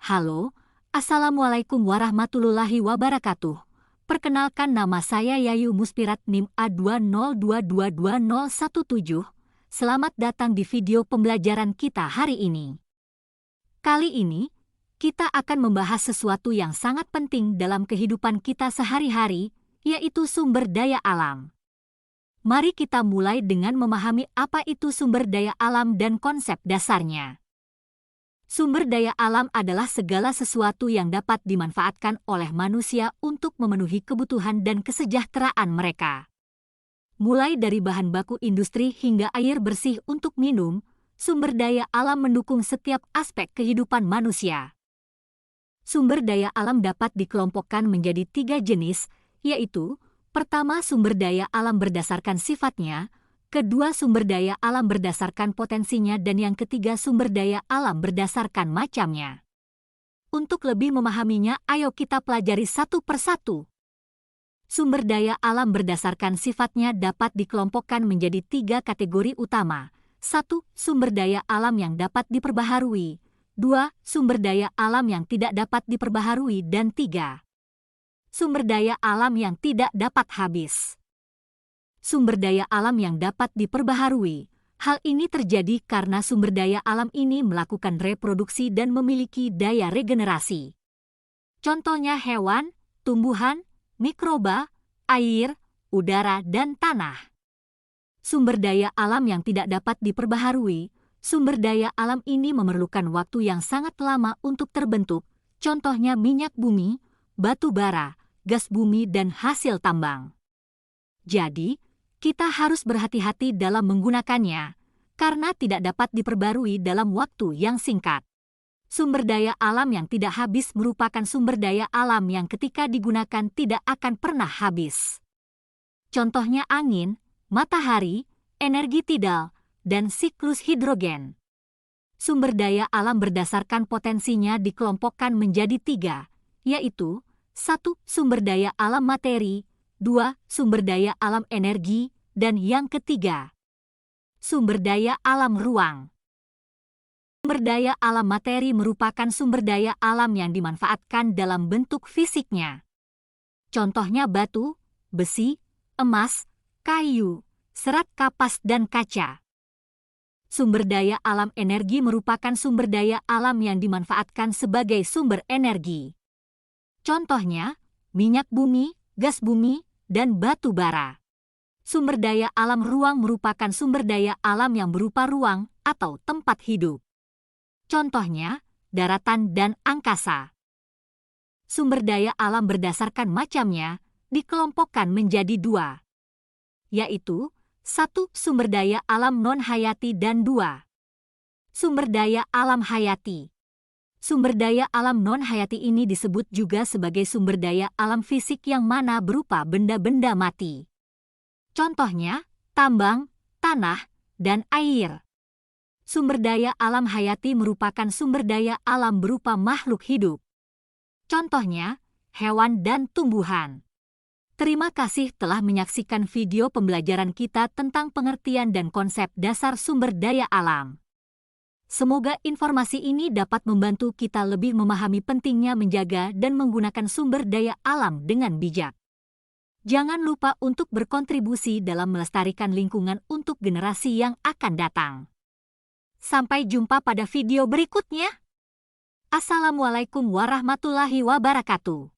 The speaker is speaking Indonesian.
Halo, Assalamualaikum warahmatullahi wabarakatuh. Perkenalkan, nama saya Yayu Muspirat NIM A202222017. Selamat datang di video pembelajaran kita hari ini. Kali ini, kita akan membahas sesuatu yang sangat penting dalam kehidupan kita sehari-hari, yaitu sumber daya alam. Mari kita mulai dengan memahami apa itu sumber daya alam dan konsep dasarnya. Sumber daya alam adalah segala sesuatu yang dapat dimanfaatkan oleh manusia untuk memenuhi kebutuhan dan kesejahteraan mereka. Mulai dari bahan baku industri hingga air bersih untuk minum, sumber daya alam mendukung setiap aspek kehidupan manusia. Sumber daya alam dapat dikelompokkan menjadi 3 jenis, yaitu: pertama, sumber daya alam berdasarkan sifatnya; kedua, sumber daya alam berdasarkan potensinya; dan yang ketiga, sumber daya alam berdasarkan macamnya. Untuk lebih memahaminya, ayo kita pelajari satu persatu. Sumber daya alam berdasarkan sifatnya dapat dikelompokkan menjadi 3 kategori utama. 1. Sumber daya alam yang dapat diperbaharui. 2. Sumber daya alam yang tidak dapat diperbaharui. Dan 3. Sumber daya alam yang tidak dapat habis. Sumber daya alam yang dapat diperbaharui. Hal ini terjadi karena sumber daya alam ini melakukan reproduksi dan memiliki daya regenerasi. Contohnya hewan, tumbuhan, mikroba, air, udara, dan tanah. Sumber daya alam yang tidak dapat diperbaharui. Sumber daya alam ini memerlukan waktu yang sangat lama untuk terbentuk. Contohnya minyak bumi, batu bara, gas bumi, dan hasil tambang. Jadi, kita harus berhati-hati dalam menggunakannya, karena tidak dapat diperbarui dalam waktu yang singkat. Sumber daya alam yang tidak habis merupakan sumber daya alam yang ketika digunakan tidak akan pernah habis. Contohnya angin, matahari, energi tidal, dan siklus hidrogen. Sumber daya alam berdasarkan potensinya dikelompokkan menjadi 3, yaitu: 1. Sumber daya alam materi, 2. Sumber daya alam energi, dan yang ketiga, sumber daya alam ruang. Sumber daya alam materi merupakan sumber daya alam yang dimanfaatkan dalam bentuk fisiknya. Contohnya batu, besi, emas, kayu, serat kapas, dan kaca. Sumber daya alam energi merupakan sumber daya alam yang dimanfaatkan sebagai sumber energi. Contohnya minyak bumi, gas bumi, dan batu bara. Sumber daya alam ruang merupakan sumber daya alam yang berupa ruang atau tempat hidup. Contohnya daratan dan angkasa. Sumber daya alam berdasarkan macamnya dikelompokkan menjadi 2, yaitu: 1. Sumber daya alam non-hayati, dan 2. Sumber daya alam hayati. Sumber daya alam non-hayati ini disebut juga sebagai sumber daya alam fisik yang mana berupa benda-benda mati. Contohnya tambang, tanah, dan air. Sumber daya alam hayati merupakan sumber daya alam berupa makhluk hidup. Contohnya hewan dan tumbuhan. Terima kasih telah menyaksikan video pembelajaran kita tentang pengertian dan konsep dasar sumber daya alam. Semoga informasi ini dapat membantu kita lebih memahami pentingnya menjaga dan menggunakan sumber daya alam dengan bijak. Jangan lupa untuk berkontribusi dalam melestarikan lingkungan untuk generasi yang akan datang. Sampai jumpa pada video berikutnya. Assalamualaikum warahmatullahi wabarakatuh.